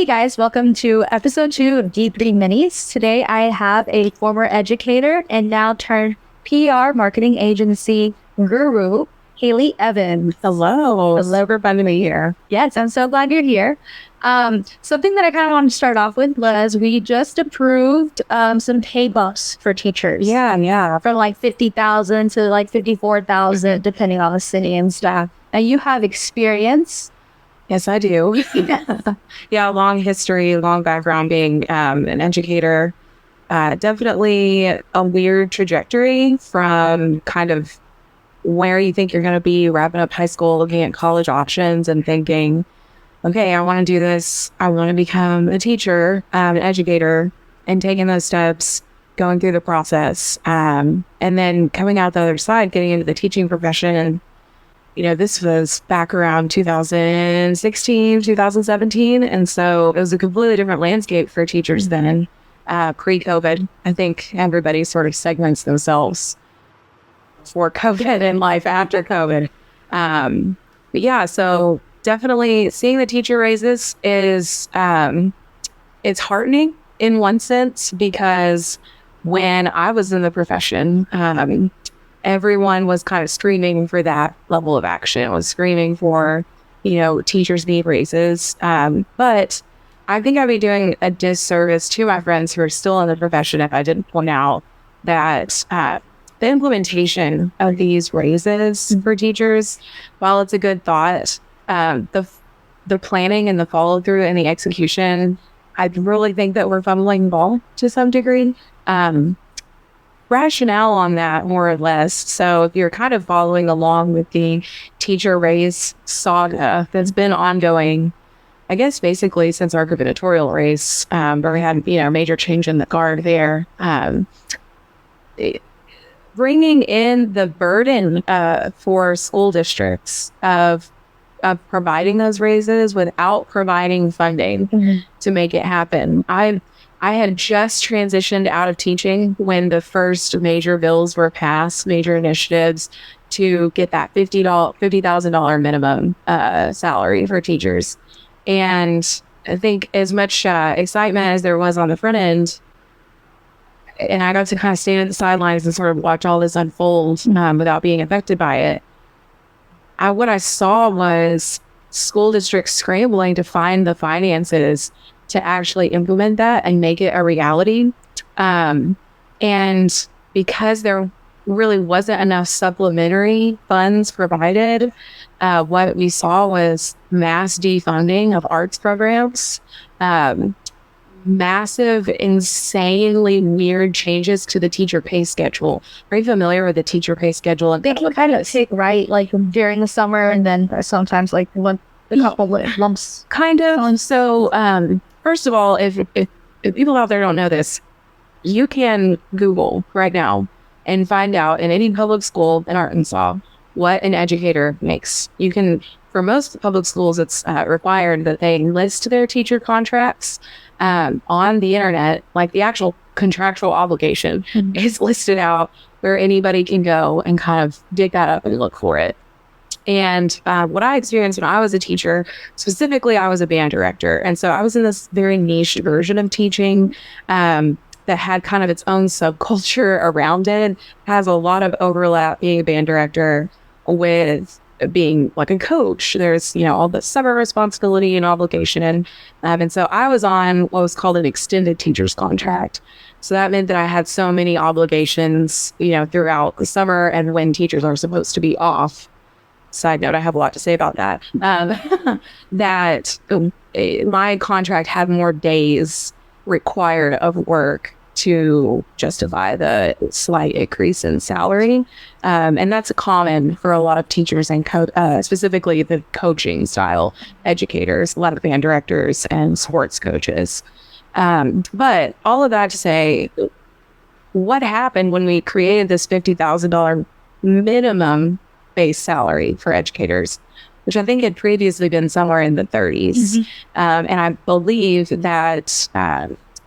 Hey guys, welcome to episode 2 of D3 Minis. Today I have a former educator and now turned PR marketing agency guru, Hayley Evans. Hello. Super fun to be here. Yes, I'm so glad you're here. Something that I kind of want to start off with was we just approved some pay bumps for teachers. Yeah. From like 50,000 to like 54,000, depending on the city and stuff. Now you have experience. Yes, I do. Yeah, long history, long background being an educator. Definitely a weird trajectory from kind of where you think you're going to be wrapping up high school, looking at college options and thinking, okay, I want to do this. I want to become a teacher, an educator, and taking those steps, going through the process. And then coming out the other side, getting into the teaching profession. And, this was back around 2016, 2017. And so it was a completely different landscape for teachers then, pre-COVID. I think everybody sort of segments themselves for COVID and life after COVID. But yeah, so definitely seeing the teacher raises is, it's heartening in one sense, because when I was in the profession, everyone was kind of screaming for that level of action, was screaming for, teachers need raises. But I think I'd be doing a disservice to my friends who are still in the profession if I didn't point out that the implementation of these raises for teachers, while it's a good thought, the planning and the follow through and the execution, I really think that we're fumbling the ball to some degree. Rationale on that, more or less. So if you're kind of following along with the teacher raise saga that's been ongoing, I guess basically since our gubernatorial race, where we had major change in the guard there, bringing in the burden for school districts of providing those raises without providing funding to make it happen. I had just transitioned out of teaching when the first major bills were passed, major initiatives to get that $50,000 minimum salary for teachers. And I think as much excitement as there was on the front end, and I got to kind of stand at the sidelines and sort of watch all this unfold without being affected by it, what I saw was school districts scrambling to find the finances to actually implement that and make it a reality. And because there really wasn't enough supplementary funds provided, what we saw was mass defunding of arts programs, massive, insanely weird changes to the teacher pay schedule. Are you familiar with the teacher pay schedule? And They can kind of take like during the summer and then sometimes like a couple lumps. Kind of. So, first of all, if people out there don't know this, you can Google right now and find out in any public school in Arkansas what an educator makes. You can, for most public schools, it's required that they list their teacher contracts on the internet, like the actual contractual obligation is listed out where anybody can go and kind of dig that up and look for it. And what I experienced when I was a teacher, specifically, I was a band director. And so I was in this very niche version of teaching that had kind of its own subculture around it, has a lot of overlap being a band director with being like a coach. There's, all the summer responsibility and obligation. And so I was on what was called an extended teacher's contract. So that meant that I had so many obligations, throughout the summer and when teachers are supposed to be off. Side note, I have a lot to say about that. That my contract had more days required of work to justify the slight increase in salary. And that's common for a lot of teachers and specifically the coaching style educators, a lot of band directors and sports coaches. But all of that to say, what happened when we created this $50,000 minimum base salary for educators, which I think had previously been somewhere in the 30s. And I believe that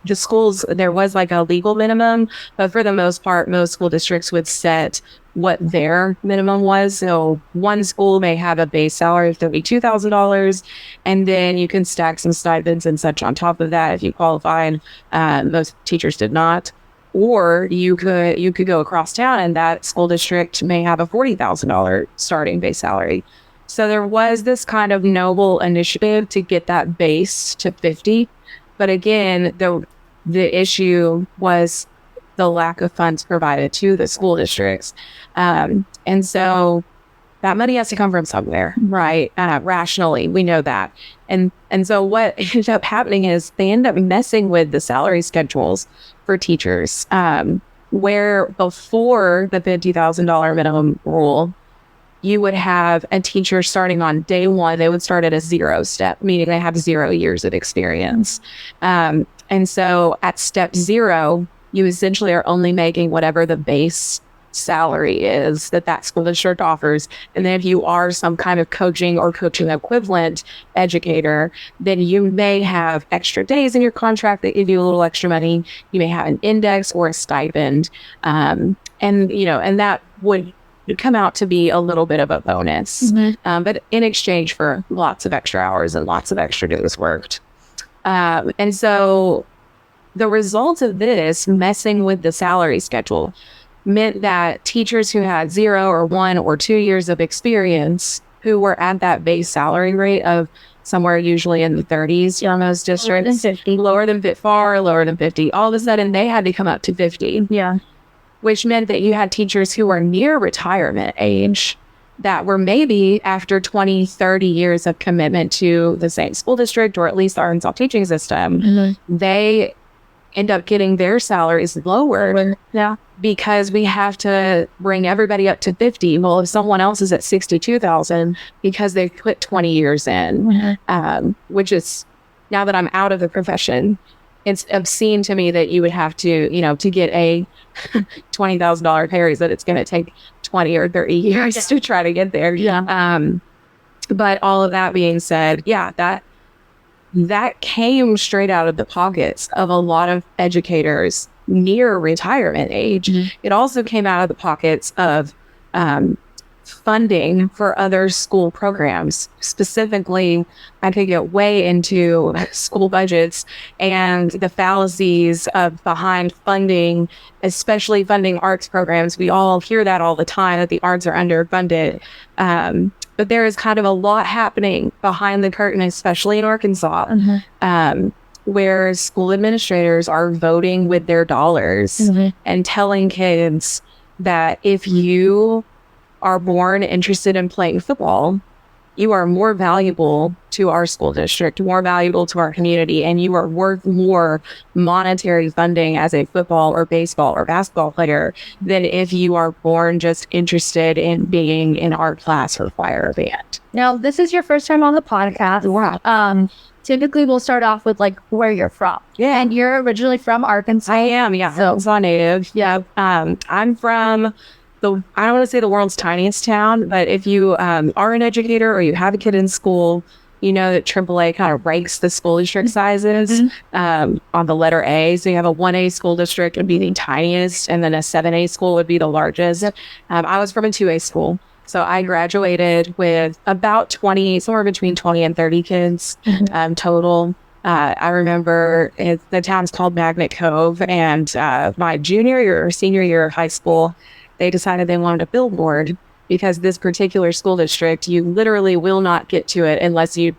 the schools, there was like a legal minimum, but for the most part, most school districts would set what their minimum was. So one school may have a base salary of $32,000, and then you can stack some stipends and such on top of that if you qualified. Most teachers did not. Or you could go across town, and that school district may have a $40,000 starting base salary. So there was this kind of noble initiative to get that base to 50. But again, the issue was the lack of funds provided to the school districts. And so that money has to come from somewhere, right? Rationally, we know that. And so what ended up happening is they end up messing with the salary schedules for teachers, where before the $50,000 minimum rule, you would have a teacher starting on day one. They would start at a 0 step, meaning they have 0 years of experience. And so at step 0, you essentially are only making whatever the base salary is that school district offers. And then if you are some kind of coaching or coaching equivalent educator, then you may have extra days in your contract that give you a little extra money. You may have an index or a stipend. And that would come out to be a little bit of a bonus, but in exchange for lots of extra hours and lots of extra days worked. And so the result of this messing with the salary schedule meant that teachers who had 0 or 1 or 2 years of experience, who were at that base salary rate of somewhere usually in the 30s in most districts, lower than 50, all of a sudden they had to come up to 50. Yeah. Which meant that you had teachers who were near retirement age that were maybe after 20, 30 years of commitment to the same school district, or at least the Arkansas teaching system, they end up getting their salaries lower. Yeah. Because we have to bring everybody up to 50. Well, if someone else is at 62,000 because they put 20 years in, which is, now that I'm out of the profession, it's obscene to me that you would have to, to get a $20,000 pay raise, that it's going to take 20 or 30 years to try to get there. Yeah. But all of that being said, that came straight out of the pockets of a lot of educators near retirement age. It also came out of the pockets of funding for other school programs. Specifically, I could get way into school budgets and the fallacies behind funding, especially funding arts programs. We all hear that all the time, that the arts are underfunded. But there is kind of a lot happening behind the curtain, especially in Arkansas, where school administrators are voting with their dollars and telling kids that if you are born interested in playing football, you are more valuable to our school district, more valuable to our community, and you are worth more monetary funding as a football or baseball or basketball player than if you are born just interested in being in art class or choir or band. Now, this is your first time on the podcast. Wow. Typically, we'll start off with where you're from. Yeah. And you're originally from Arkansas. I am, yeah. Arkansas native. Yeah. I'm from I don't want to say the world's tiniest town, but if you are an educator or you have a kid in school, you know that AAA kind of ranks the school district sizes on the letter A. So you have a 1A school district would be the tiniest, and then a 7A school would be the largest. I was from a 2A school. So I graduated with about 20, somewhere between 20 and 30 kids total. I remember the town's called Magnet Cove, and my junior year or senior year of high school, they decided they wanted a billboard, because this particular school district, you literally will not get to it unless you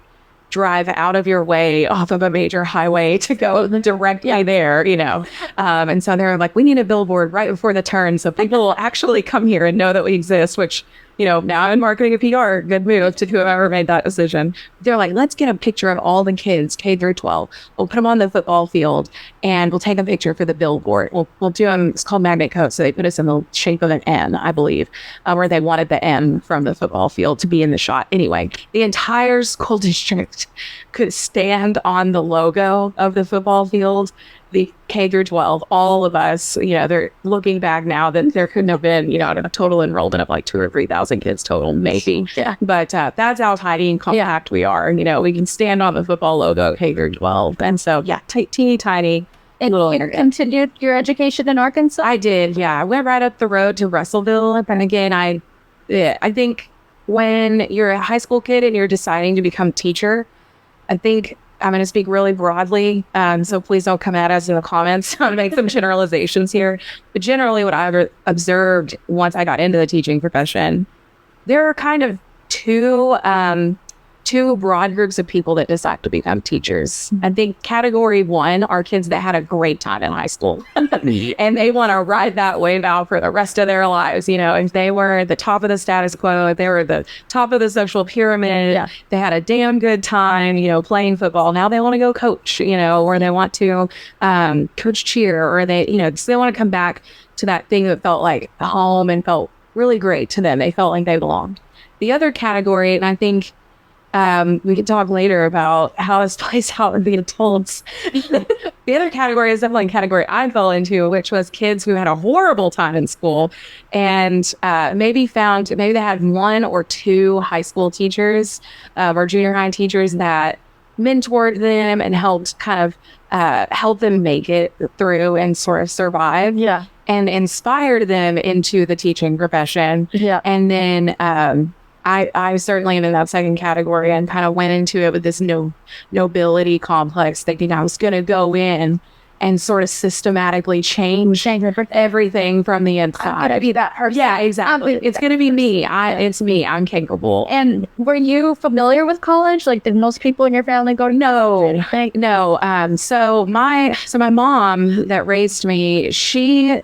drive out of your way off of a major highway to go directly there, And so they're like, we need a billboard right before the turn so people will actually come here and know that we exist, which, now I'm in marketing and PR, good move to whoever made that decision. They're like, let's get a picture of all the kids, K through 12. We'll put them on the football field and we'll take a picture for the billboard. We'll do them. It's called Magnet Cove. So they put us in the shape of an N, I believe, where they wanted the N from the football field to be in the shot. Anyway, the entire school district could stand on the logo of the football field. The K through 12, all of us, they're looking back now that there couldn't have been, a total enrollment of like 2,000 or 3,000 kids total, maybe. Yeah. But that's how tiny and compact we are. We can stand on the football logo, K through 12. And so, teeny tiny. And you continued your education in Arkansas? I did, yeah. I went right up the road to Russellville. And again, I think when you're a high school kid and you're deciding to become a teacher, I think I'm going to speak really broadly. So please don't come at us in the comments. I'll make some generalizations here. But generally what I've observed once I got into the teaching profession, there are kind of two broad groups of people that decide to become teachers. I think category one are kids that had a great time in high school and they want to ride that wave out for the rest of their lives. You know, if they were at the top of the status quo, if they were the top of the social pyramid, they had a damn good time, you know, playing football. Now they want to go coach, you know, or they want to coach cheer, or they, you know, so they want to come back to that thing that felt like home and felt really great to them. They felt like they belonged. The other category, and I think we can talk later about how this plays out with the adults. The other category is definitely a category I fell into, which was kids who had a horrible time in school and maybe they had one or two high school teachers or junior high teachers that mentored them and helped kind of help them make it through and sort of survive. Yeah. And inspired them into the teaching profession. Yeah. And then I certainly am in that second category and kind of went into it with this nobility complex, thinking I was going to go in and sort of systematically change everything from the inside. I'm going to be that person. Yeah, exactly. It's going to be me. It's me. I'm capable. And were you familiar with college? Like, did most people in your family go to No. So my mom that raised me, she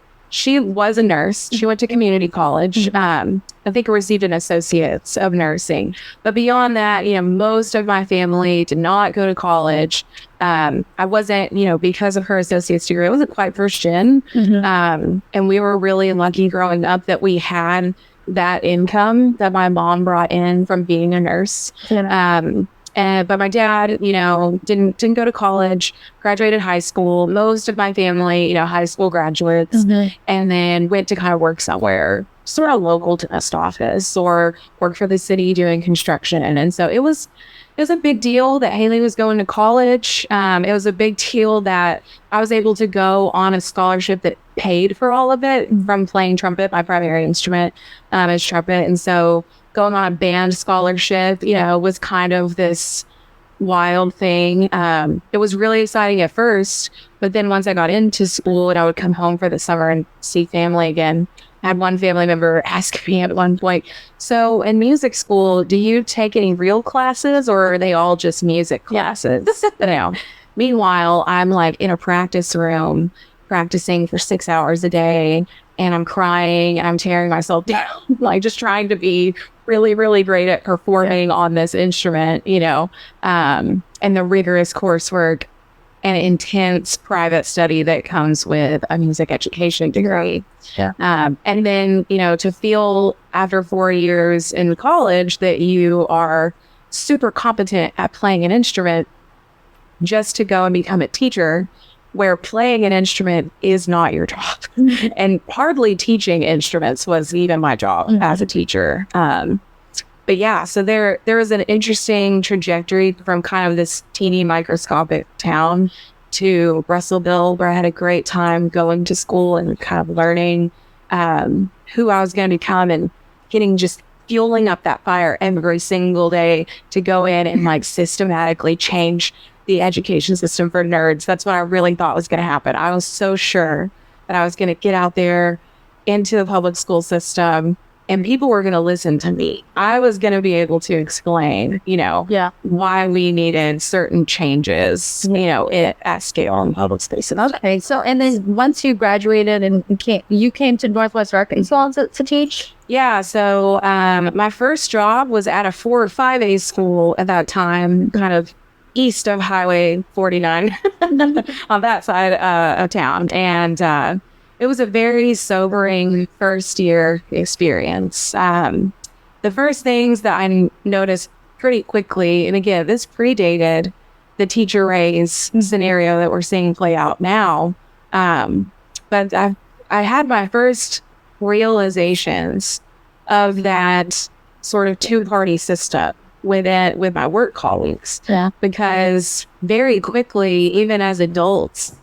was a nurse. She went to community college. I think received an associate's of nursing. But beyond that, you know, most of my family did not go to college. I wasn't, you know, because of her associate's degree, I wasn't quite first gen. And we were really lucky growing up that we had that income that my mom brought in from being a nurse. But my dad, you know, didn't go to college, graduated high school. Most of my family, you know, high school graduates, and then went to kind of work somewhere sort of local to West office or work for the city doing construction. And so it was a big deal that Hayley was going to college. It was a big deal that I was able to go on a scholarship that paid for all of it from playing trumpet. My primary instrument is trumpet. And so going on a band scholarship, you know, was kind of this wild thing. It was really exciting at first, but then once I got into school and I would come home for the summer and see family again, I had one family member ask me at one point, so in music school, do you take any real classes or are they all just music classes? You know, meanwhile, I'm like in a practice room practicing for 6 hours a day and I'm crying and I'm tearing myself down, like just trying to be really, really great at performing on this instrument, you know, and the rigorous coursework and intense private study that comes with a music education degree. And then, you know, to feel after 4 years in college that you are super competent at playing an instrument just to go and become a teacher, where playing an instrument is not your job. And hardly teaching instruments was even my job as a teacher. But yeah, so there was an interesting trajectory from kind of this teeny microscopic town to Russellville, where I had a great time going to school and kind of learning who I was going to become and just fueling up that fire every single day to go in and like systematically change the education system for nerds. That's what I really thought was going to happen. I was so sure that I was going to get out there into the public school system and people were going to listen to me. I was going to be able to explain, you know, why we needed certain changes, you know, at scale in public spaces. Okay. So, and then once you graduated and you came to Northwest Arkansas to teach? Yeah. So, my first job was at a 4 or 5A school at that time, kind of east of Highway 49 on that side of town. And, it was a very sobering first year experience. The first things that I noticed pretty quickly, and again, this predated the teacher raise scenario that we're seeing play out now. But I had my first realizations of that sort of two-party system with my work colleagues. Because very quickly, even as adults,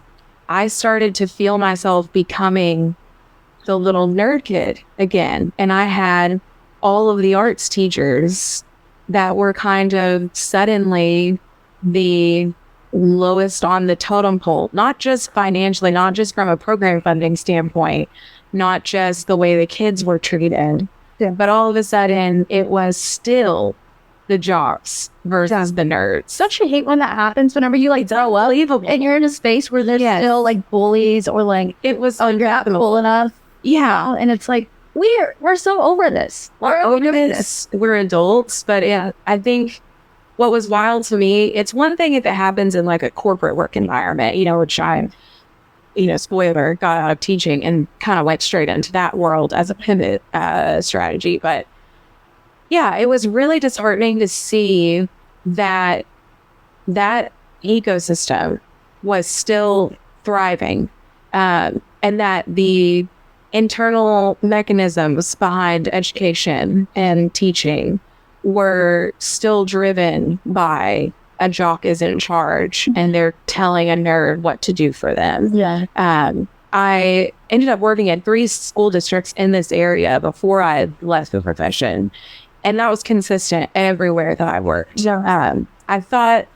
I started to feel myself becoming the little nerd kid again. And I had all of the arts teachers that were kind of suddenly the lowest on the totem pole, not just financially, not just from a program funding standpoint, not just the way the kids were treated, but all of a sudden it was still the jocks versus the nerds. Don't you hate when that happens? Whenever you like grow up and you're in a space where there's still like bullies or like it was you're not cool enough. Yeah. And it's like we're so over this. We're over this. We're adults, but yeah, I think what was wild to me, it's one thing if it happens in like a corporate work environment, which I, spoiler, got out of teaching and kind of went straight into that world as a pivot strategy. But yeah, it was really disheartening to see that ecosystem was still thriving, and that the internal mechanisms behind education and teaching were still driven by a jock is in charge and they're telling a nerd what to do for them. Yeah. I ended up working at 3 school districts in this area before I left the profession. And that was consistent everywhere that I worked. Yeah. I thought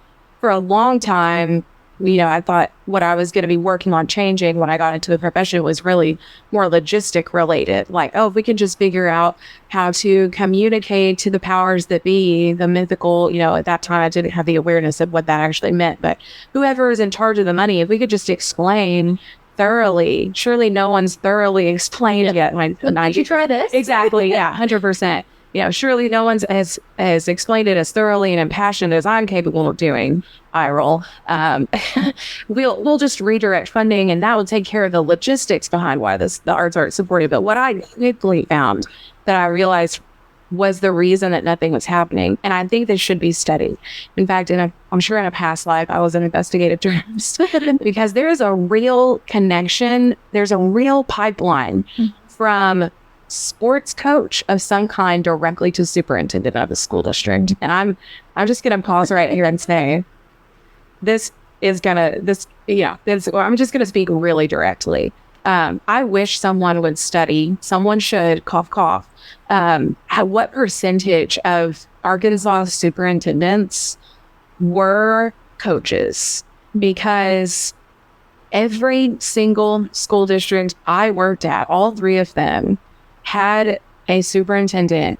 for a long time, I thought what I was going to be working on changing when I got into the profession was really more logistic related. Like, if we can just figure out how to communicate to the powers that be, the mythical, at that time I didn't have the awareness of what that actually meant, but whoever is in charge of the money, if we could just explain thoroughly, surely no one's thoroughly explained yet. Did you try this? Exactly. Yeah. 100%. Surely no one's has explained it as thoroughly and impassioned as I'm capable of doing. I roll. We'll just redirect funding, and that will take care of the logistics behind why the arts aren't supported. But what I quickly found that I realized was the reason that nothing was happening, and I think this should be studied. In fact, I'm sure in a past life I was an investigative journalist because there is a real connection. There's a real pipeline from sports coach of some kind directly to superintendent of the school district. And I'm just going to pause right here and say, I'm just going to speak really directly. I wish someone would study, someone should, cough, cough, what percentage of Arkansas superintendents were coaches, because every single school district I worked at, all 3 of them, had a superintendent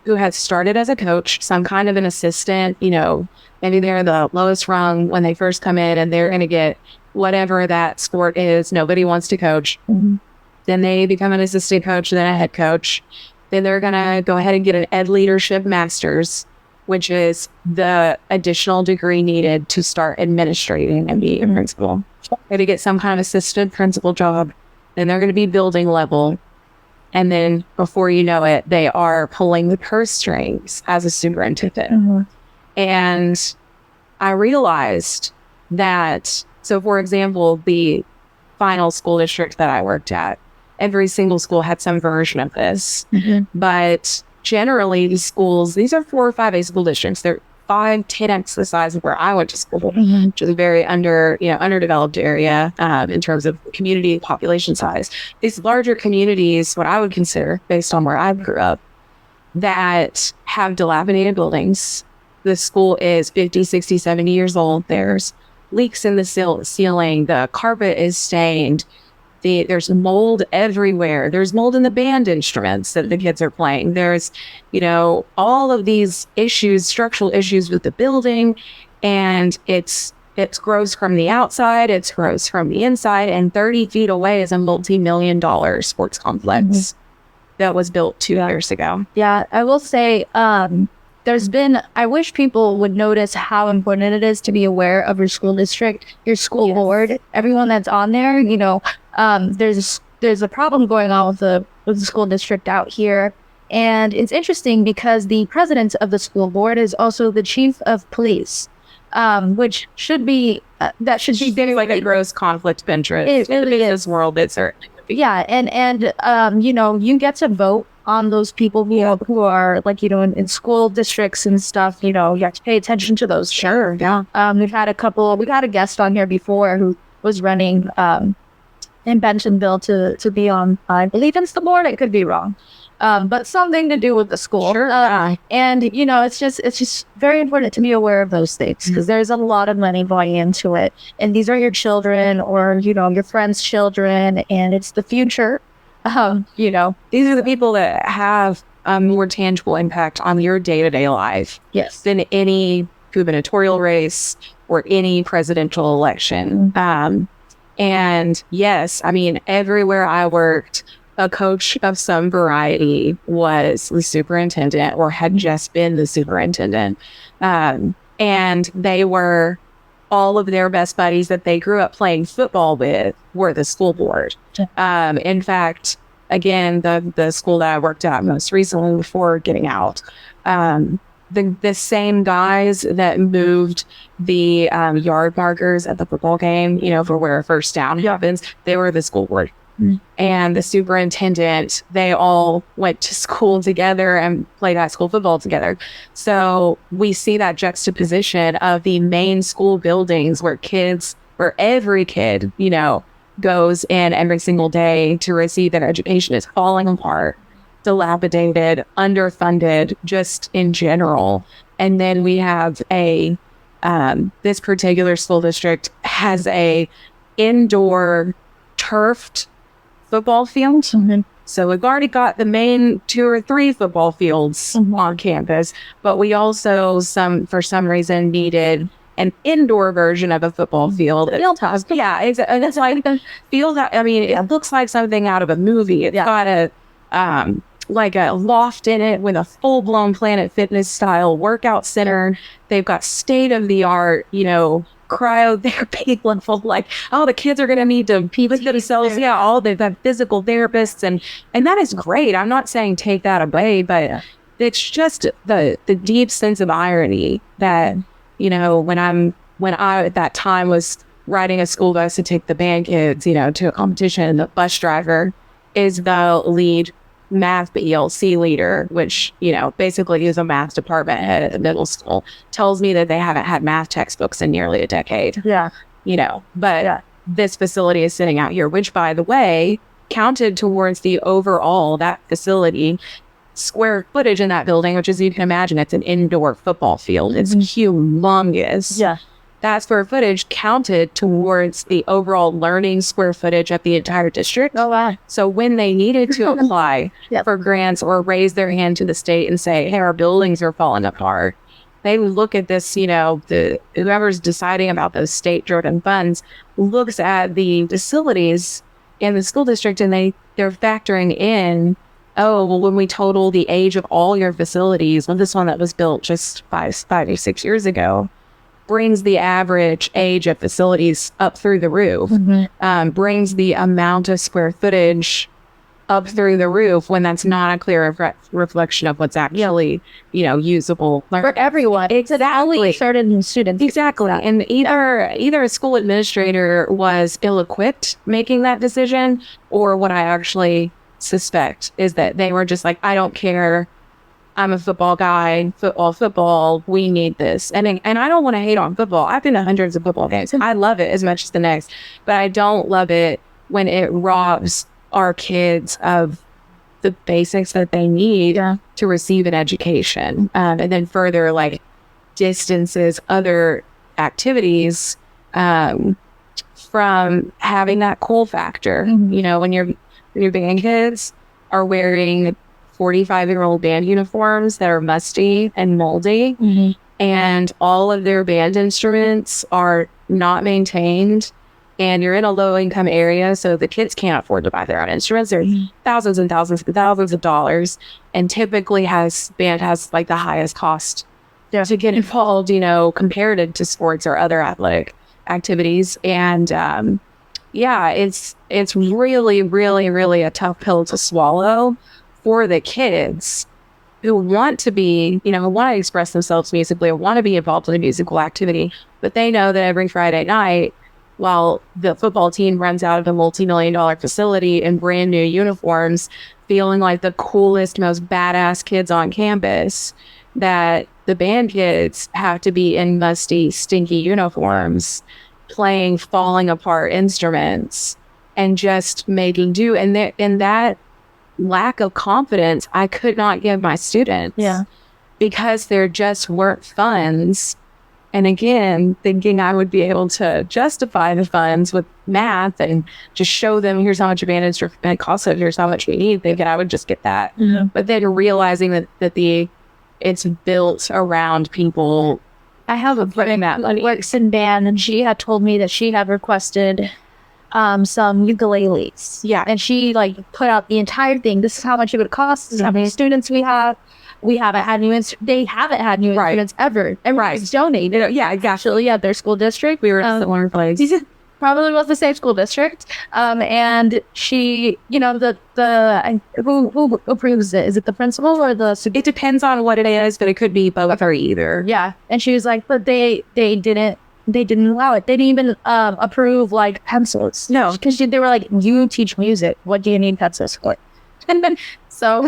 who had started as a coach, some kind of an assistant, maybe they're the lowest rung when they first come in and they're going to get whatever that sport is. Nobody wants to coach. Mm-hmm. Then they become an assistant coach, then a head coach. Then they're going to go ahead and get an ed leadership master's, which is the additional degree needed to start administrating and be a principal. They're going to get some kind of assistant principal job. Then they're going to be building level. And then before you know it, they are pulling the purse strings as a superintendent. Mm-hmm. And I realized that, so for example, the final school district that I worked at, every single school had some version of this. Mm-hmm. But generally the schools, these are 4 or 5A school districts. They're 5, 10x the size of where I went to school, mm-hmm. which is a very underdeveloped area in terms of community population size. These larger communities, what I would consider, based on where I grew up, that have dilapidated buildings. The school is 50, 60, 70 years old. There's leaks in the ceiling. The carpet is stained. There's mold everywhere. There's mold in the band instruments that the kids are playing. There's, all of these issues, structural issues with the building, and it's gross from the outside, it's gross from the inside, and 30 feet away is a multi-million-dollar sports complex that was built 2 years ago. Yeah, I will say, I wish people would notice how important it is to be aware of your school district, your school board, everyone that's on there. There's a problem going on with the school district out here. And it's interesting because the president of the school board is also the chief of police, which should be, that should be very like a gross conflict of interest. In the business world, it certainly would be. Yeah. And you get to vote on those people who are like, in school districts and stuff. You have to pay attention to those. Sure. Yeah. We had a guest on here before who was running in Bentonville to be on, I believe it's the board. I could be wrong. But something to do with the school. Sure. And, it's just very important to be aware of those things because there's a lot of money going into it. And these are your children or, your friends' children, and it's the future. These are the people that have a more tangible impact on your day-to-day life. Yes. Than any gubernatorial race or any presidential election. And yes, I mean, everywhere I worked, a coach of some variety was the superintendent or had just been the superintendent. And they were all of their best buddies that they grew up playing football with were the school board. In fact, again, the school that I worked at most recently before getting out, the same guys that moved the yard markers at the football game, for where a first down happens, they were the school board. And the superintendent, they all went to school together and played high school football together. So we see that juxtaposition of the main school buildings where every kid, goes in every single day to receive their education is falling apart, dilapidated, underfunded, just in general. And then we have this particular school district has a indoor turfed football field. So we've already got the main 2 or 3 football fields on campus, but we also for some reason needed an indoor version of a football field. Field house. Yeah, exactly. And it's like a field. I mean, it looks like something out of a movie. It's got a loft in it with a full-blown Planet Fitness style workout center. They've got state-of-the-art, cryotherapy level, the kids are going to need to pee themselves. Yeah, they've got physical therapists, and that is great. I'm not saying take that away, but it's just the deep sense of irony that, when I at that time was riding a school bus to take the band kids, to a competition, the bus driver is the lead math ELC leader, which, basically is a math department head at the middle school, tells me that they haven't had math textbooks in nearly a decade. Yeah. But this facility is sitting out here, which, by the way, counted towards the overall, that facility, square footage in that building, which, as you can imagine, it's an indoor football field. It's humongous. Yeah. That square footage counted towards the overall learning square footage of the entire district. Oh, wow. So when they needed to apply for grants or raise their hand to the state and say, hey, our buildings are falling apart, they look at this, whoever's deciding about those state-driven funds looks at the facilities in the school district, and they're factoring in, when we total the age of all your facilities, this one that was built just 5 or 6 years ago, brings the average age of facilities up through the roof, brings the amount of square footage up through the roof, when that's not a clear reflection of what's actually, usable for everyone. Exactly. Certain students. Exactly. And either a school administrator was ill-equipped making that decision, or what I actually suspect is that they were just like, I don't care, I'm a football guy, football, we need this. And I don't want to hate on football. I've been to hundreds of football games. I love it as much as the next, but I don't love it when it robs our kids of the basics that they need to receive an education. And then further, distances other activities from having that cool factor. When your band kids are wearing 45-year-old band uniforms that are musty and moldy, and all of their band instruments are not maintained, and you're in a low-income area, so the kids can't afford to buy their own instruments. They're thousands and thousands and thousands of dollars, and typically band has the highest cost to get involved, compared to sports or other athletic activities. And it's really, really, really a tough pill to swallow for the kids who want to be, want to express themselves musically or want to be involved in a musical activity, but they know that every Friday night, while the football team runs out of a multi-million-dollar facility in brand new uniforms, feeling like the coolest, most badass kids on campus, that the band kids have to be in musty, stinky uniforms, playing falling apart instruments and just making do. And that lack of confidence, I could not give my students. Yeah. Because there just weren't funds. And again, thinking I would be able to justify the funds with math and just show them, here's how much advantage it costs, here's how much we need, thinking I would just get that. Mm-hmm. But then realizing that it's built around people. I have a friend that works in band, and she had told me that she had requested some ukuleles. Yeah. And she like put out the entire thing. This is how much it would cost. This is how many students we have. We haven't had they haven't had new instruments ever. Everybody's donated. Yeah, Actually, at their school district. We were in a similar place. Probably was the same school district. And she, you know, who approves it? Is it the principal or the? It depends on what it is, but it could be both or either. Yeah. And she was like, but they didn't allow it. They didn't even approve like pencils. No, because they were like, you teach music. What do you need pencils for? And then so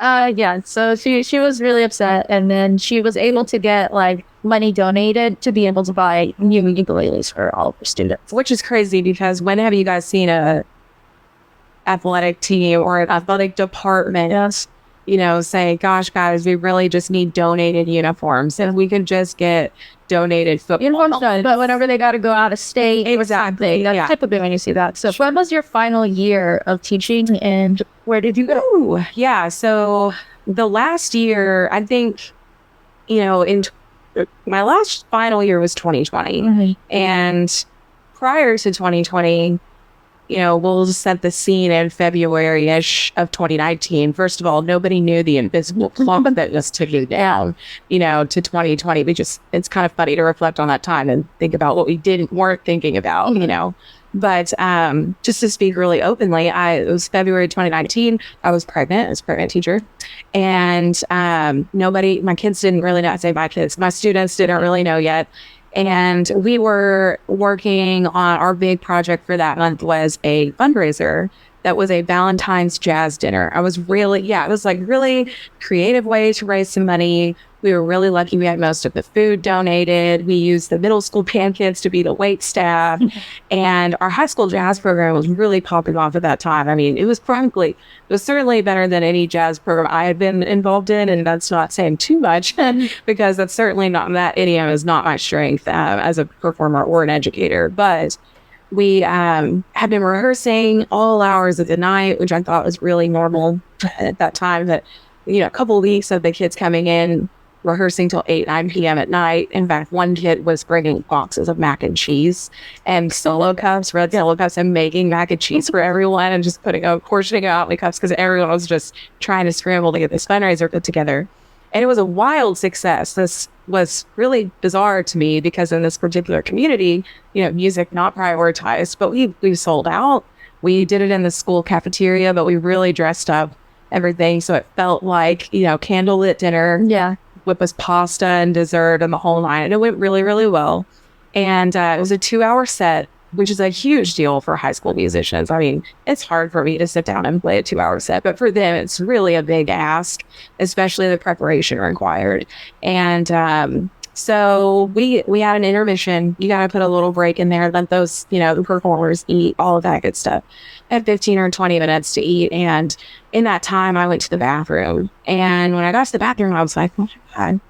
yeah, so she was really upset, and then she was able to get like money donated to be able to buy new ukuleles for all of her students. Which is crazy, because when have you guys seen a athletic team or an athletic department, you know, say, gosh, guys, we really just need donated uniforms, and we could just get donated football uniforms done, but whenever they got to go out of state, exactly, that's typically when you see that. So when was your final year of teaching, and where did you go? Ooh, yeah, so the last year, I think, you know, my last final year was 2020, Mm-hmm. and prior to 2020, you know, we'll just set the scene in February-ish of 2019. First of all, nobody knew the invisible clock that just took you down, you know, to 2020. It's kind of funny to reflect on that time and think about what we weren't thinking about, you know. But just to speak really openly, it was February 2019. I was pregnant. I was a pregnant teacher. And my kids didn't really know. I say my kids, my students didn't really know yet. And we were working on our big project for that month was a fundraiser that was a Valentine's jazz dinner. It was like really creative way to raise some money. We were really lucky. We had most of the food donated. We used the middle school band kids to be the wait staff. And our high school jazz program was really popping off at that time. I mean, it was certainly better than any jazz program I had been involved in. And that's not saying too much because that's certainly not, that idiom is not my strength as a performer or an educator. But we had been rehearsing all hours of the night, which I thought was really normal at that time. That, you know, a couple of weeks of the kids coming in, rehearsing till 9 p.m. at night. In fact, one kid was bringing boxes of mac and cheese and red solo cups, and making mac and cheese for everyone and just portioning out the cups because everyone was just trying to scramble to get this fundraiser put together. And it was a wild success. This was really bizarre to me because in this particular community, you know, music not prioritized, but we sold out. We did it in the school cafeteria, but we really dressed up everything. So it felt like, you know, candlelit dinner. Yeah. With us pasta and dessert and the whole nine. And it went really, really well. And it was a 2-hour set, which is a huge deal for high school musicians. I mean, it's hard for me to sit down and play a 2-hour set, but for them, it's really a big ask, especially the preparation required. And so we had an intermission. You got to put a little break in there, let those, you know, the performers eat, all of that good stuff. I had 15 or 20 minutes to eat. And in that time, I went to the bathroom. And when I got to the bathroom, I was like, oh my God,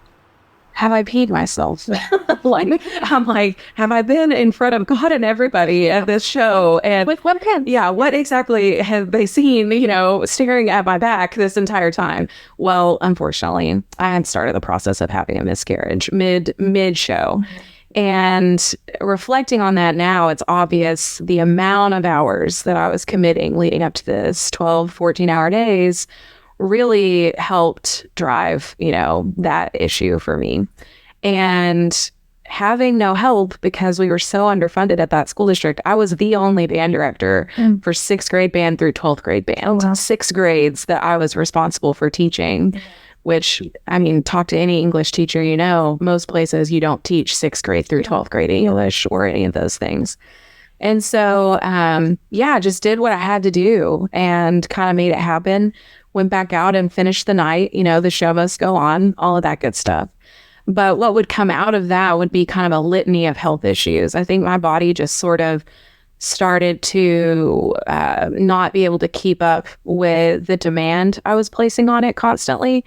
have I peed myself? I'm like, have I been in front of God and everybody at this show? And with webcam? Yeah, what exactly have they seen, you know, staring at my back this entire time? Well, unfortunately, I had started the process of having a miscarriage mid-show. And reflecting on that now, it's obvious the amount of hours that I was committing leading up to this 12, 14-hour days really helped drive, you know, that issue for me. And having no help because we were so underfunded at that school district, I was the only band director for 6th grade band through 12th grade band. Oh, wow. 6 grades that I was responsible for teaching. Which, I mean, talk to any English teacher, you know, most places you don't teach 6th grade through 12th grade English or any of those things. And so, just did what I had to do and kind of made it happen. Went back out and finished the night. You know, the show must go on, all of that good stuff. But what would come out of that would be kind of a litany of health issues. I think my body just sort of started to not be able to keep up with the demand I was placing on it constantly.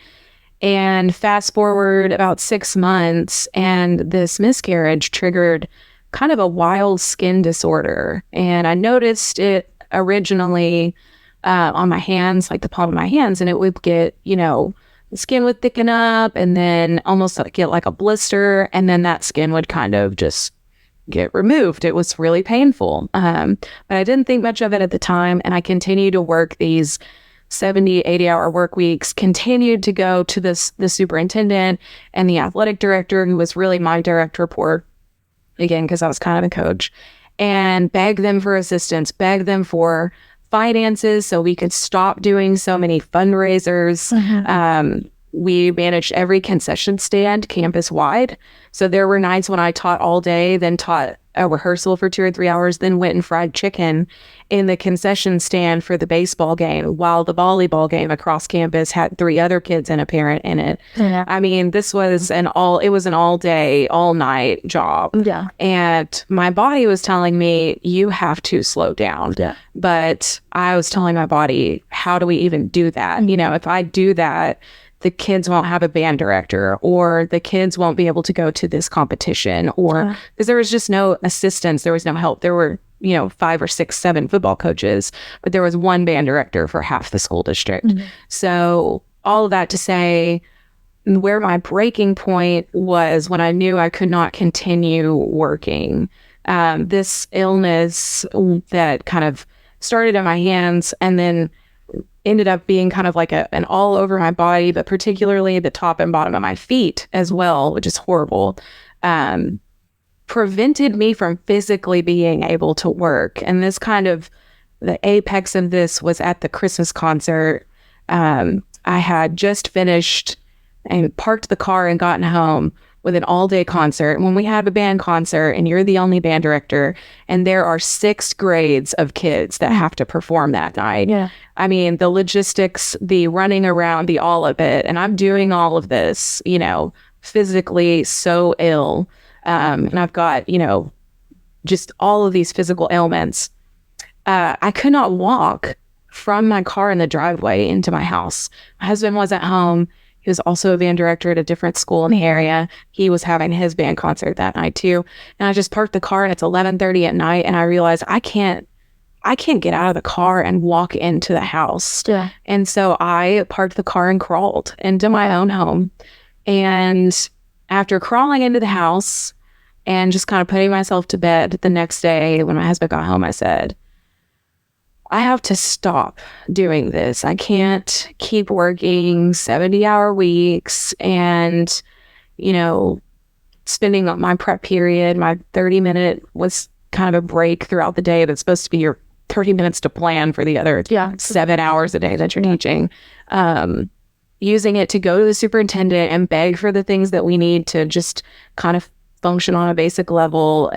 And fast forward about 6 months, and this miscarriage triggered kind of a wild skin disorder. And I noticed it originally on my hands, like the palm of my hands, and it would get, the skin would thicken up and then almost get like a blister. And then that skin would kind of just get removed. It was really painful. But I didn't think much of it at the time. And I continued to work these 70, 80-hour work weeks, continued to go to the superintendent and the athletic director, who was really my direct report, again, because I was kind of a coach, and beg them for assistance, beg them for finances so we could stop doing so many fundraisers. We managed every concession stand campus wide. So there were nights when I taught all day, then taught a rehearsal for 2 or 3 hours, then went and fried chicken in the concession stand for the baseball game, while the volleyball game across campus had 3 other kids and a parent in it. Yeah. I mean, this was an all day, all night job. Yeah. And my body was telling me, you have to slow down. Yeah. But I was telling my body, how do we even do that? If I do that, the kids won't have a band director, or the kids won't be able to go to this competition, or because there was just no assistance. There was no help. There were, 5 or 6, 7 football coaches, but there was one band director for half the school district. So all of that to say, where my breaking point was when I knew I could not continue working. This illness that kind of started in my hands and then ended up being kind of like an all over my body, but particularly the top and bottom of my feet as well, which is horrible, prevented me from physically being able to work. And this kind of, the apex of this was at the Christmas concert. I had just finished and parked the car and gotten home with an all-day concert. When we have a band concert and you're the only band director and there are 6 grades of kids that have to perform that night. Yeah. I mean, the logistics, the running around, the all of it. And I'm doing all of this, physically so ill. And I've got, just all of these physical ailments. I could not walk from my car in the driveway into my house. My husband was at home. He was also a band director at a different school in the area. He was having his band concert that night too. And I just parked the car and it's 11:30 at night. And I realized I can't get out of the car and walk into the house. Yeah. And so I parked the car and crawled into my own home. And after crawling into the house and just kind of putting myself to bed the next day, when my husband got home, I said, I have to stop doing this. I can't keep working 70-hour weeks and, spending my prep period, my 30-minute was kind of a break throughout the day that's supposed to be your 30 minutes to plan for the other 7 hours a day that you're teaching. Using it to go to the superintendent and beg for the things that we need to just kind of function on a basic level.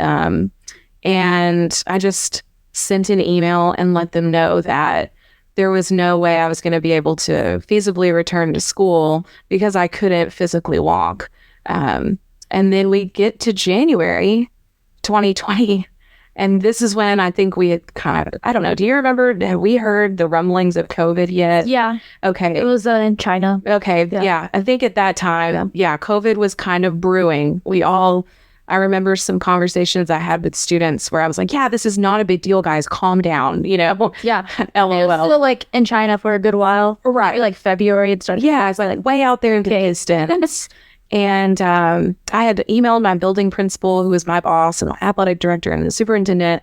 And I just sent an email and let them know that there was no way I was going to be able to feasibly return to school because I couldn't physically walk. And then we get to January 2020, and this is when I think we had kind of, I don't know, do you remember, have we heard the rumblings of COVID yet? Yeah. Okay. It was in China. Okay. Yeah. I think at that time, COVID was kind of brewing. I remember some conversations I had with students where I was like, yeah, this is not a big deal, guys. Calm down, Yeah. LOL. It was still in China for a good while. Right. Like February it started. Yeah. I was like way out there in the distance. And I had emailed my building principal, who was my boss, and my athletic director and the superintendent,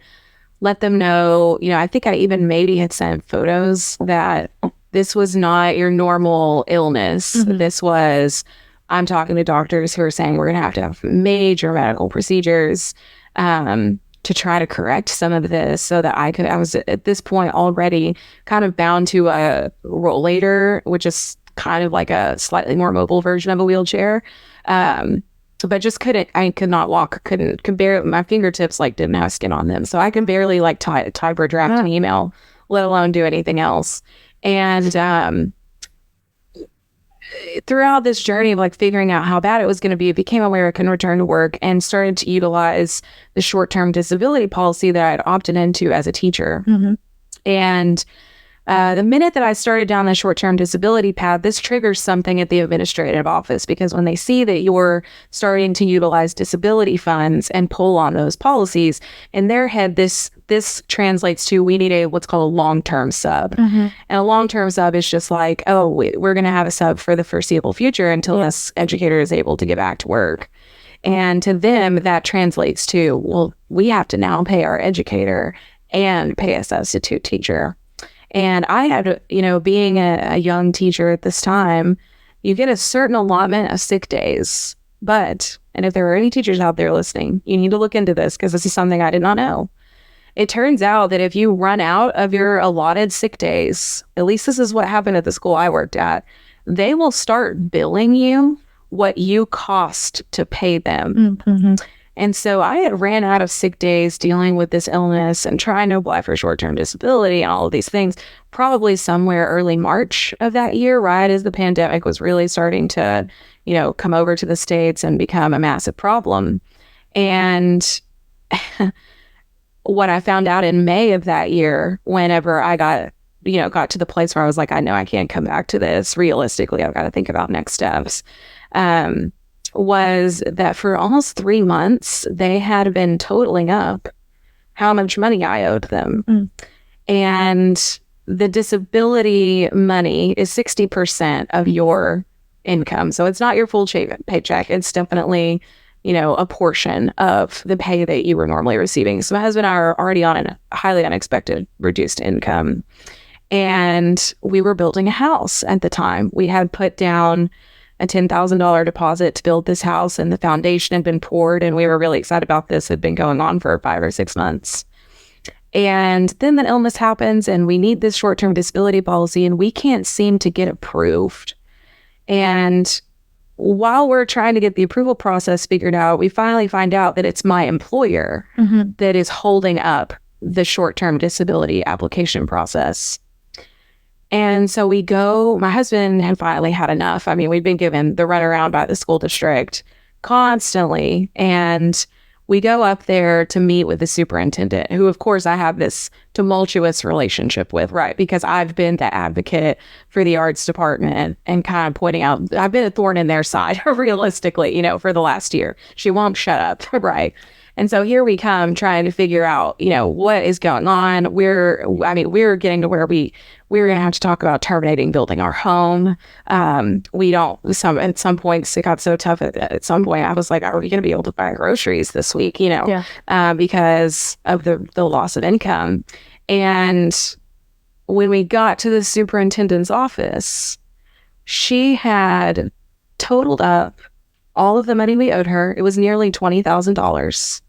let them know, I think I even maybe had sent photos that this was not your normal illness. This was, I'm talking to doctors who are saying we're going to have major medical procedures to try to correct some of this so that I was at this point already kind of bound to a rollator, which is kind of like a slightly more mobile version of a wheelchair. But just I could not walk, could barely, my fingertips didn't have skin on them. So I can barely type or draft an email, let alone do anything else. And throughout this journey of like figuring out how bad it was going to be, became aware I couldn't return to work and started to utilize the short-term disability policy that I had opted into as a teacher. And the minute that I started down the short-term disability path, this triggers something at the administrative office, because when they see that you're starting to utilize disability funds and pull on those policies, in their head, this translates to, we need a what's called a long-term sub. And a long-term sub is just like, oh, we're going to have a sub for the foreseeable future until this educator is able to get back to work. And to them, that translates to, well, we have to now pay our educator and pay a substitute teacher. And I had, being a young teacher at this time, you get a certain allotment of sick days. But, and if there are any teachers out there listening, you need to look into this, because this is something I did not know. It turns out that if you run out of your allotted sick days, at least this is what happened at the school I worked at, they will start billing you what you cost to pay them. And so I had ran out of sick days dealing with this illness and trying to apply for short-term disability and all of these things, probably somewhere early March of that year, right as the pandemic was really starting to, come over to the States and become a massive problem. And what I found out in May of that year, whenever I got to the place where I was like, I know I can't come back to this. Realistically, I've got to think about next steps. Was that for almost 3 months, they had been totaling up how much money I owed them. And the disability money is 60% of your income. So it's not your full paycheck. It's definitely, a portion of the pay that you were normally receiving. So my husband and I are already on a highly unexpected reduced income. And we were building a house at the time. We had put down a $10,000 deposit to build this house, and the foundation had been poured, and we were really excited about this. It had been going on for 5 or 6 months. And then the illness happens, and we need this short-term disability policy, and we can't seem to get approved. And while we're trying to get the approval process figured out, we finally find out that it's my employer that is holding up the short-term disability application process. And so we go, my husband had finally had enough. I mean, we'd been given the runaround by the school district constantly. And we go up there to meet with the superintendent, who, of course, I have this tumultuous relationship with, right? Because I've been the advocate for the arts department and kind of pointing out, I've been a thorn in their side, realistically, for the last year. She won't shut up, right? And so here we come trying to figure out, what is going on. We're getting to where we're going to have to talk about terminating building our home. At some points it got so tough. At some point I was like, are we going to be able to buy groceries this week? Because of the loss of income. And when we got to the superintendent's office, she had totaled up all of the money we owed her. It was nearly $20,000.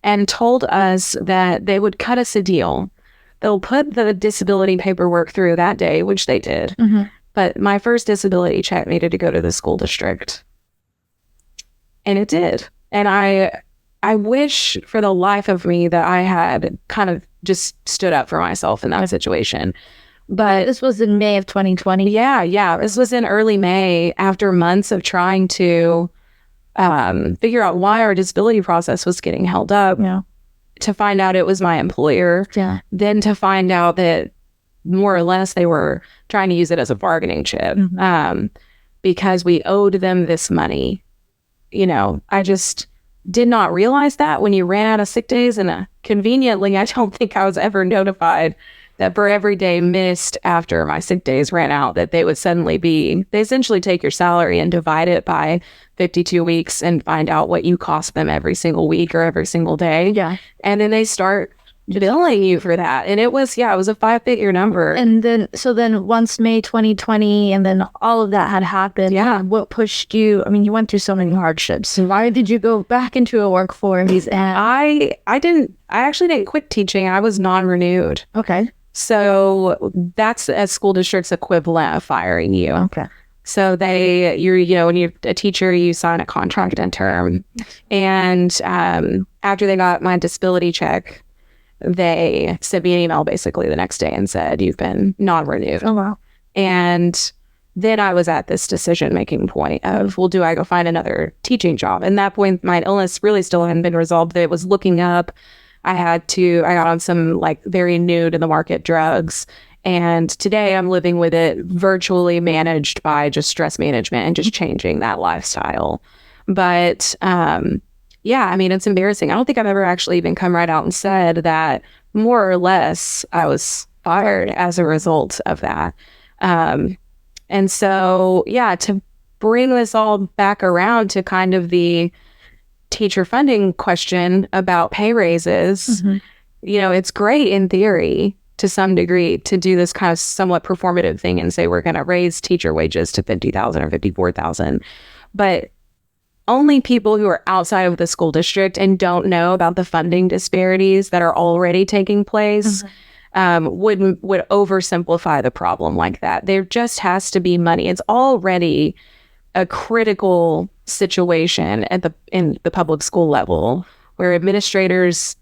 And told us that they would cut us a deal. They'll put the disability paperwork through that day, which they did. But my first disability check needed to go to the school district. And it did. And I wish for the life of me that I had kind of just stood up for myself in that situation. But this was in May of 2020. Yeah. This was in early May, after months of trying to figure out why our disability process was getting held up. To find out it was my employer. Then to find out that more or less they were trying to use it as a bargaining chip because we owed them this money. I just did not realize that when you ran out of sick days, and conveniently, I don't think I was ever notified that for every day missed after my sick days ran out, that they would suddenly they essentially take your salary and divide it by 52 weeks and find out what you cost them every single week or every single day. And then they start billing you for that. And it was a 5-figure number. And then once May 2020, and then all of that had happened. What pushed you? I mean, you went through so many hardships. So why did you go back into a workforce? And I actually didn't quit teaching. I was non-renewed. Okay. So that's a school district's equivalent of firing you. Okay. So when you're a teacher, you sign a contract in term. And after they got my disability check, they sent me an email basically the next day and said, you've been non-renewed. Oh, wow. And then I was at this decision-making point of, well, do I go find another teaching job? And that point, my illness really still hadn't been resolved. It was looking up. I got on some like very new to the market drugs. And today I'm living with it virtually managed by just stress management and just changing that lifestyle. But yeah, I mean, it's embarrassing. I don't think I've ever actually even come right out and said that more or less I was fired as a result of that. And so, yeah, to bring this all back around to kind of the teacher funding question about pay raises, it's great in theory to some degree to do this kind of somewhat performative thing and say we're going to raise teacher wages to $50,000 or $54,000. But only people who are outside of the school district and don't know about the funding disparities that are already taking place would oversimplify the problem like that. There just has to be money. It's already a critical situation in the public school level where administrators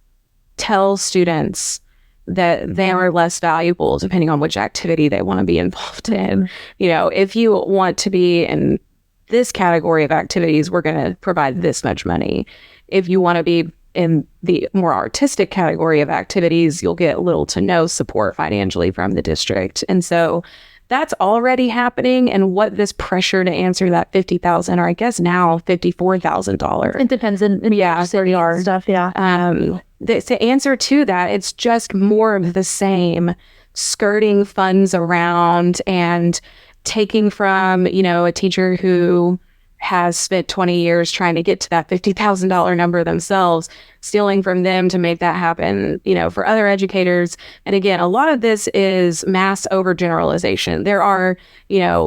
tell students that they are less valuable depending on which activity they want to be involved in. If you want to be in this category of activities, we're going to provide this much money. If you want to be in the more artistic category of activities, you'll get little to no support financially from the district. And so that's already happening. And what this pressure to answer that $50,000 or I guess now $54,000. It depends on stuff. Yeah. The answer to that, it's just more of the same, skirting funds around and taking from, a teacher who has spent 20 years trying to get to that $50,000 number themselves, stealing from them to make that happen, for other educators. And again, a lot of this is mass overgeneralization. There are,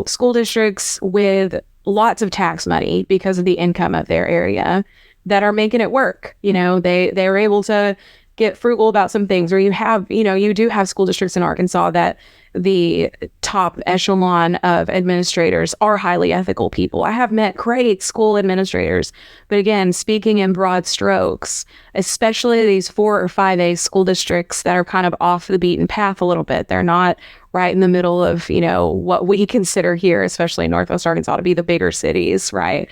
school districts with lots of tax money because of the income of their area that are making it work. They're able to get frugal about some things, or you do have school districts in Arkansas that the top echelon of administrators are highly ethical people. I have met great school administrators, but again, speaking in broad strokes, especially these 4 or 5A school districts that are kind of off the beaten path a little bit. They're not right in the middle of, what we consider here, especially in Northwest Arkansas, to be the bigger cities, right?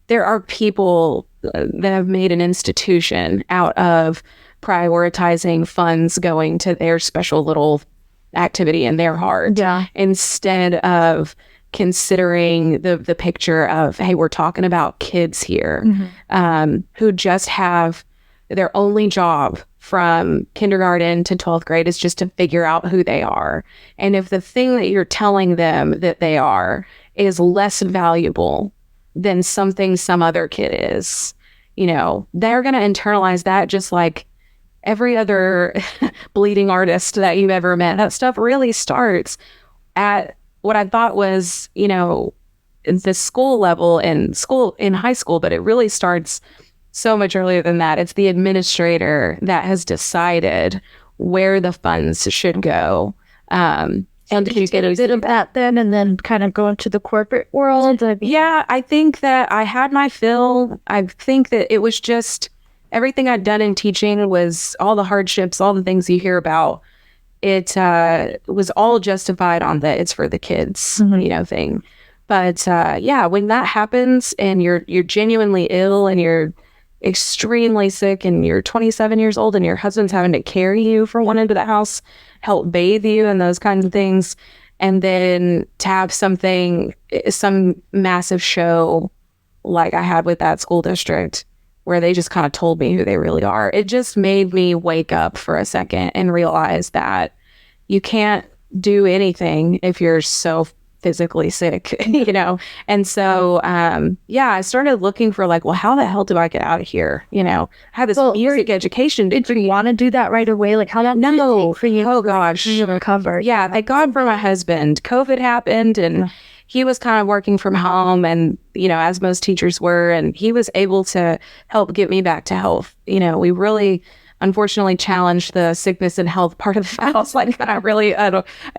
There are people that have made an institution out of prioritizing funds going to their special little activity in their heart, instead of considering the picture of, hey, we're talking about kids here who just have their only job from kindergarten to 12th grade is just to figure out who they are. And if the thing that you're telling them that they are less valuable than something some other kid is, they're going to internalize that just like every other bleeding artist that you've ever met. That stuff really starts at what I thought was, the school level in high school, but it really starts so much earlier than that. It's the administrator that has decided where the funds should go. And you get a bit of that then, and then kind of go into the corporate world? Yeah, I think that I had my fill. I think that it was just everything I'd done in teaching was all the hardships, all the things you hear about. It was all justified on the it's for the kids, thing. But yeah, when that happens and you're genuinely ill and you're extremely sick and you're 27 years old and your husband's having to carry you from one end of the house, help bathe you and those kinds of things, and then to have some massive show like I had with that school district where they just kind of told me who they really are, it just made me wake up for a second and realize that you can't do anything if you're so physically sick, And so, I started looking for well, how the hell do I get out of here? I had this music education. Did you want to do that right away? How long did it take for you? Oh gosh. To recover? Yeah. Thank God for my husband. COVID happened and he was kind of working from home and, as most teachers were, and he was able to help get me back to health. We really unfortunately challenged the sickness and health part of the house, really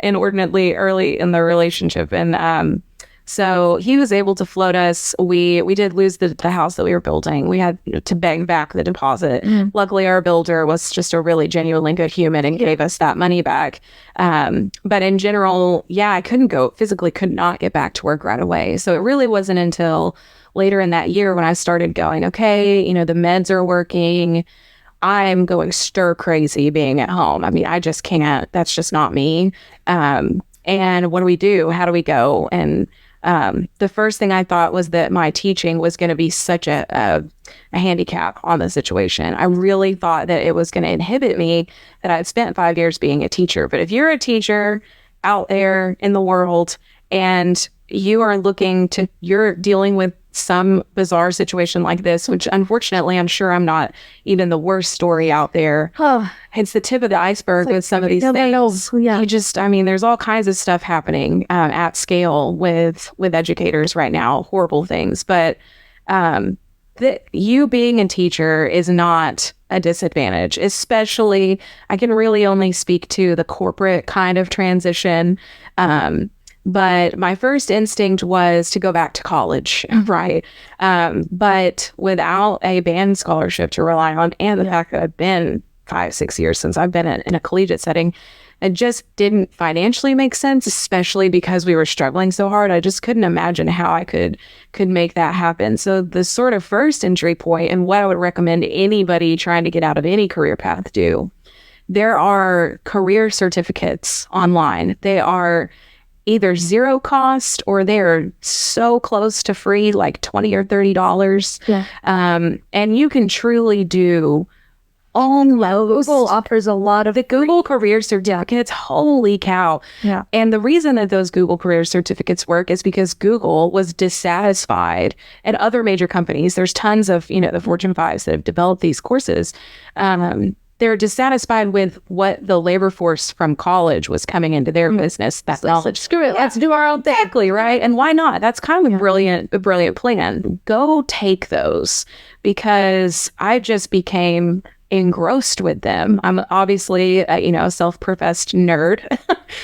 inordinately early in the relationship. And So he was able to float us. We did lose the house that we were building. We had to beg back the deposit. Luckily, our builder was just a really genuinely good human and gave us that money back. But in general, yeah, I physically could not get back to work right away. So it really wasn't until later in that year when I started going, okay, the meds are working. I'm going stir crazy being at home. I mean, I just can't. That's just not me. And what do we do? How do we go? And the first thing I thought was that my teaching was going to be such a handicap on the situation. I really thought that it was going to inhibit me, that I'd spent 5 years being a teacher. But if you're a teacher out there in the world and you're dealing with some bizarre situation like this, which unfortunately, I'm sure I'm not even the worst story out there. It's the tip of the iceberg with some of these things. Yeah. There's all kinds of stuff happening at scale with educators right now, horrible things. But you being a teacher is not a disadvantage, especially I can really only speak to the corporate kind of transition. But my first instinct was to go back to college, right? But without a band scholarship to rely on, and the fact that I've been 5-6 years since I've been in a collegiate setting, it just didn't financially make sense, especially because we were struggling so hard. I just couldn't imagine how I could make that happen. So the sort of first entry point, and what I would recommend anybody trying to get out of any career path do, there are career certificates online. They are either zero cost or they're so close to free, like $20 or $30. Yeah. And you can truly do almost. Google offers a lot of the Google career certificates. Holy cow. Yeah. And the reason that those Google career certificates work is because Google was dissatisfied, and other major companies, there's tons of, the Fortune 5s that have developed these courses. They're dissatisfied with what the labor force from college was coming into their business. That knowledge. Screw it. Let's do our own thing. Exactly, right? And why not? That's kind of a brilliant plan. Go take those, because I just became engrossed with them. I'm obviously a self-professed nerd.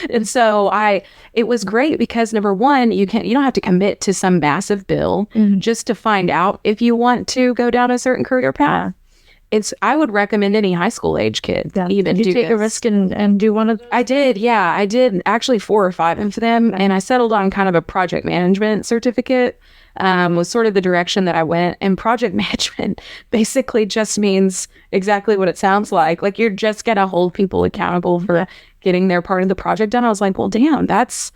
And so it was great because, number one, you don't have to commit to some massive bill just to find out if you want to go down a certain career path. I would recommend any high school age kid even Did you take a risk and do one of those? I did, yeah. I did actually 4 or 5 of them, and I settled on kind of a project management certificate. Was sort of the direction that I went. And project management basically just means exactly what it sounds like. Like, you're just going to hold people accountable for getting their part of the project done. I was like, well, damn, that's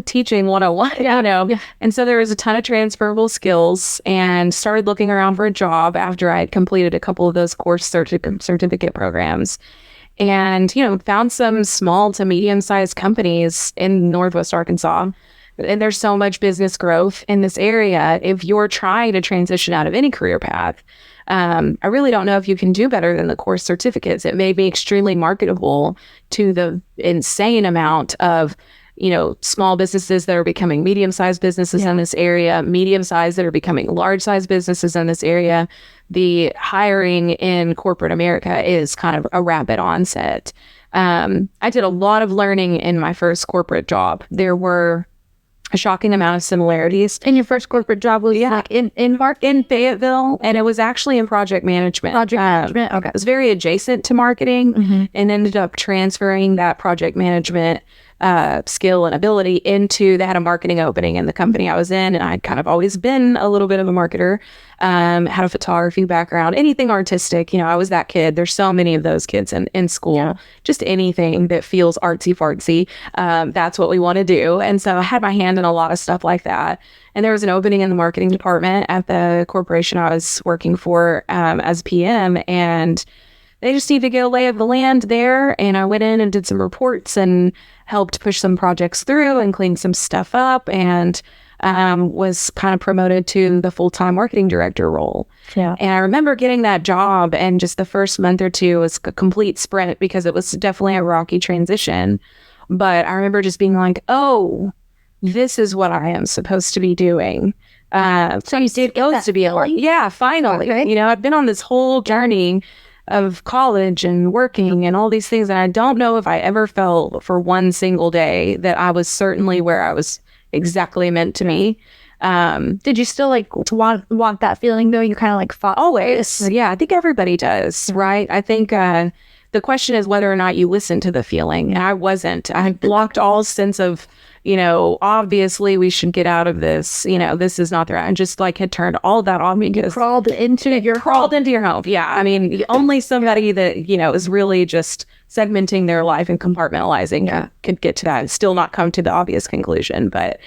teaching 101, Yeah. And so there was a ton of transferable skills, and started looking around for a job after I had completed a couple of those course certificate programs. And, found some small to medium-sized companies in Northwest Arkansas. And there's so much business growth in this area. If you're trying to transition out of any career path, I really don't know if you can do better than the course certificates. It may be extremely marketable to the insane amount of, small businesses that are becoming medium-sized businesses in this area, medium-sized that are becoming large-sized businesses in this area. The hiring in corporate America is kind of a rapid onset. I did a lot of learning in my first corporate job. There were a shocking amount of similarities. And your first corporate job was like in Fayetteville, and it was actually in project management. Okay. It was very adjacent to marketing, and ended up transferring that project management skill and ability into, they had a marketing opening in the company I was in, and I'd kind of always been a little bit of a marketer, had a photography background, anything artistic. I was that kid. There's so many of those kids in school, just anything that feels artsy fartsy. That's what we want to do. And so I had my hand in a lot of stuff like that. And there was an opening in the marketing department at the corporation I was working for as PM, and they just need to get a lay of the land there. And I went in and did some reports and helped push some projects through and clean some stuff up, and was kind of promoted to the full-time marketing director role. Yeah. And I remember getting that job, and just the first month or two was a complete sprint because it was definitely a rocky transition. But I remember just being like, oh, this is what I am supposed to be doing. So you did supposed to be able, yeah, finally. Okay. I've been on this whole journey of college and working and all these things. And I don't know if I ever felt for one single day that I was certainly where I was exactly meant to be. Did you still like to want that feeling though? You kind of like fought always. Yeah, I think everybody does, right? I think the question is whether or not you listen to the feeling. And I wasn't. I blocked all sense of, obviously we should get out of this. This is not the right. I just like had turned all that on me. Crawled into your home. Yeah. I mean, only somebody that, is really just segmenting their life and compartmentalizing could get to that and still not come to the obvious conclusion. But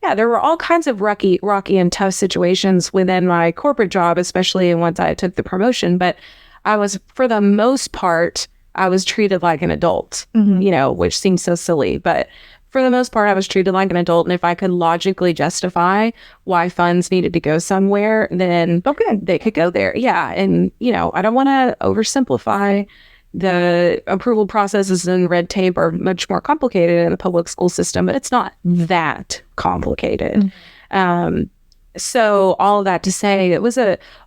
yeah, there were all kinds of rocky and tough situations within my corporate job, especially once I took the promotion. But I was, for the most part, I was treated like an adult, which seems so silly. But for the most part, I was treated like an adult. And if I could logically justify why funds needed to go somewhere, then okay, they could go there. Yeah. And, I don't want to oversimplify. The approval processes and red tape are much more complicated in the public school system, but it's not that complicated. So all of that to say, it was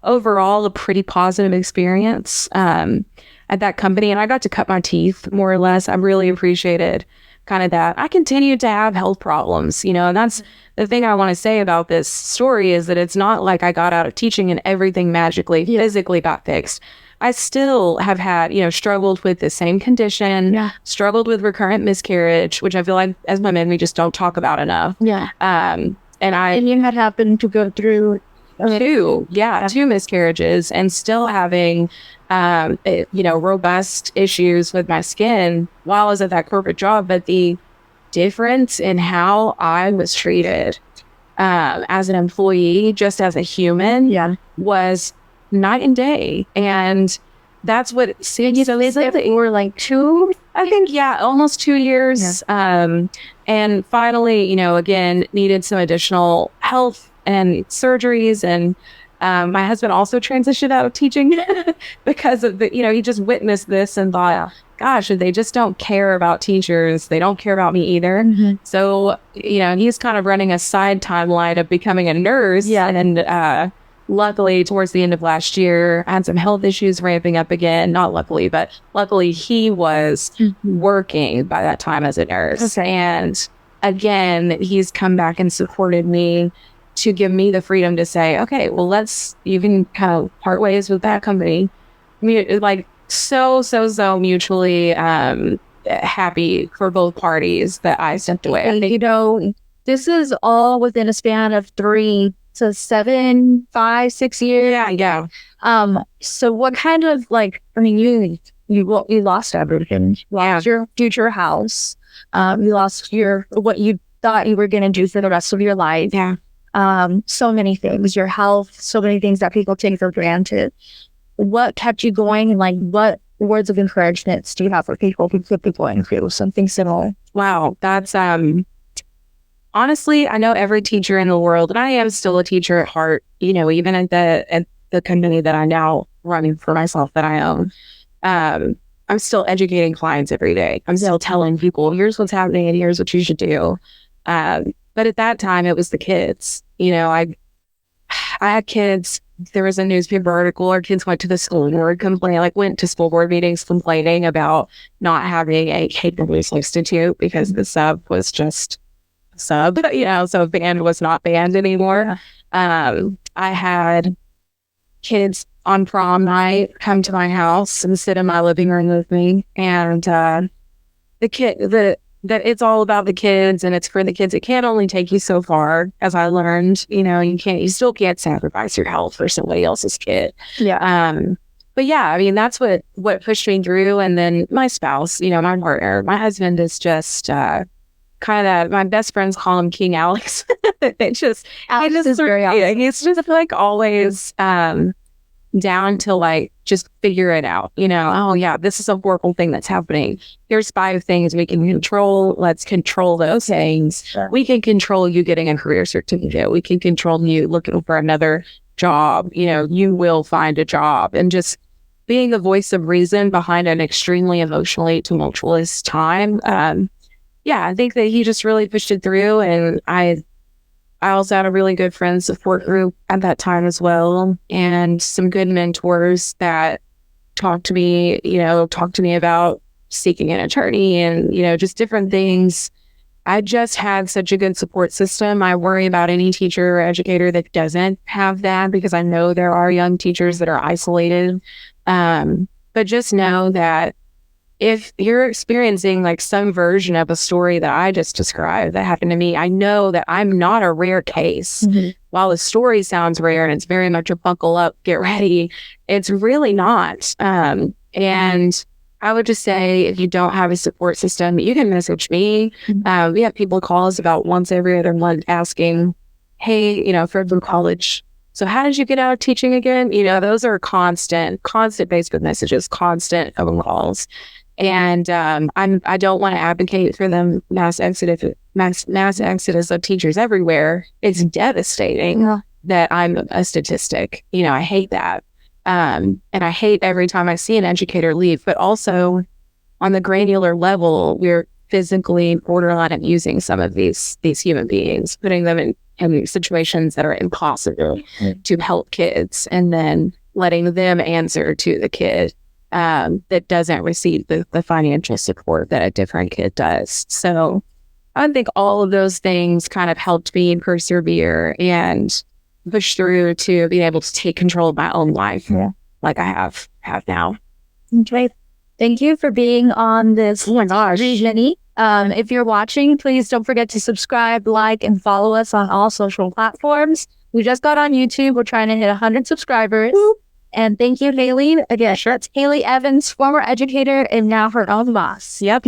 overall a pretty positive experience at that company. And I got to cut my teeth, more or less. I really appreciated kind of that. I continued to have health problems, and that's the thing I want to say about this story is that it's not like I got out of teaching and everything magically physically got fixed. I still have had, struggled with the same condition, struggled with recurrent miscarriage, which I feel like as women, we just don't talk about enough. Yeah. And you had happened to go through two miscarriages and still having, robust issues with my skin while I was at that corporate job. But the difference in how I was treated as an employee, just as a human, was night and day. And that's what were like 2, I think, almost 2 years. And finally, again, needed some additional health and surgeries. And my husband also transitioned out of teaching because of he just witnessed this and thought, gosh, they just don't care about teachers. They don't care about me either. So, he's kind of running a side timeline of becoming a nurse. And luckily, towards the end of last year, I had some health issues ramping up again. Not luckily, but luckily he was working by that time as a nurse. Okay. And again, he's come back and supported me to give me the freedom to say, okay, well, you can kind of part ways with that company. Like so mutually happy for both parties that I stepped away. This is all within a span of 3 to 7, 5, 6 years. Yeah. So what kind of you lost everything. You lost your future house. You lost what you thought you were going to do for the rest of your life. Yeah. So many things, your health, so many things that people take for granted. What kept you going, and what words of encouragement do you have for people who could be going through something similar? Wow, that's honestly, I know every teacher in the world, and I am still a teacher at heart. Even at the company that I now running for myself that I own, I'm still educating clients every day. I'm still telling people, here's what's happening and here's what you should do. But at that time, it was the kids. I had kids. There was a newspaper article, or kids went to the school board went to school board meetings complaining about not having a capable substitute because the sub was just sub, so band was not band anymore. I had kids on prom night come to my house and sit in my living room with me, and that it's all about the kids and it's for the kids. It can't only take you so far, as I learned. You still can't sacrifice your health for somebody else's kid. But yeah, I mean, that's what pushed me through. And then my spouse, my partner, my husband is just kind of my best friends call him King Alex. He's just very awesome. He's just always down to just figure it out. Oh yeah, this is a horrible thing that's happening. There's 5 things we can control. Let's control those things. Sure. We can control you getting a career certificate. We can control you looking for another job. You will find a job. And just being the voice of reason behind an extremely emotionally tumultuous time. I think that he just really pushed it through. And I also had a really good friend support group at that time as well, and some good mentors that talk to me about seeking an attorney and, just different things. I just have such a good support system. I worry about any teacher or educator that doesn't have that, because I know there are young teachers that are isolated. But just know that if you're experiencing like some version of a story that I just described that happened to me, I know that I'm not a rare case. Mm-hmm. While the story sounds rare and it's very much a buckle up, get ready, it's really not. And I would just say, if you don't have a support system, you can message me. Mm-hmm. We have people call us about once every other month asking, hey, from college, so how did you get out of teaching again? Those are constant Facebook messages, constant phone calls. And I don't want to advocate for the mass exodus of teachers everywhere. It's devastating that I'm a statistic. I hate that. And I hate every time I see an educator leave, but also on the granular level, we're physically borderline abusing some of these human beings, putting them in situations that are impossible to help kids, and then letting them answer to the kid that doesn't receive the financial support that a different kid does. So I think all of those things kind of helped me persevere and push through to be able to take control of my own life, like I have now. Okay. Thank you for being on this journey. If you're watching, please don't forget to subscribe, like, and follow us on all social platforms. We just got on YouTube. We're trying to hit 100 subscribers. And thank you, Hayley. Again, that's Hayley Evans, former educator and now her own boss. Yep.